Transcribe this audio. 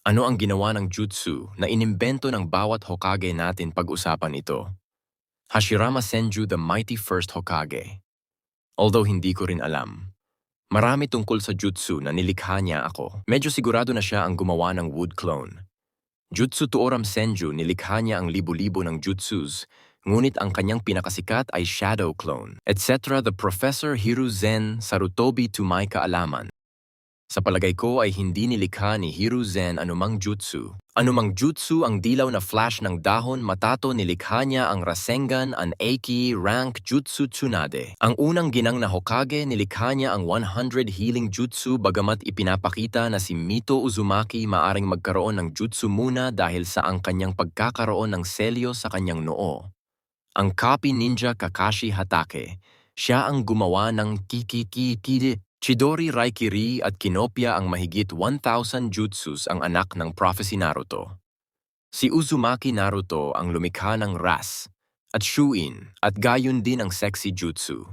Ano ang ginawa ng jutsu na inimbento ng bawat Hokage natin pag-usapan ito? Hashirama Senju the Mighty First Hokage. Although hindi ko rin alam. Marami tungkol sa jutsu na nilikha niya ako. Medyo sigurado na siya ang gumawa ng wood clone. Jutsu Tuoram Senju nilikha niya ang libu-libo ng jutsus, ngunit ang kanyang pinakasikat ay shadow clone, etc. The Professor Hiruzen Sarutobi to may kaalaman. Sa palagay ko ay hindi nilikha ni Hiruzen anumang jutsu. Anumang jutsu ang dilaw na flash ng dahon matato nilikha niya ang Rasengan an Eiki rank Jutsu Tsunade. Ang unang ginang na Hokage nilikha niya ang 100 healing jutsu bagamat ipinapakita na si Mito Uzumaki maaring magkaroon ng jutsu muna dahil sa ang kanyang pagkakaroon ng selyo sa kanyang noo. Ang copy ninja Kakashi Hatake, siya ang gumawa ng Kikikikiri. Chidori Raikiri at kinopya ang mahigit 1,000 jutsus ang anak ng Prophecy Naruto. Si Uzumaki Naruto ang lumikha ng Ras at Shuin at gayon din ang Sexy Jutsu.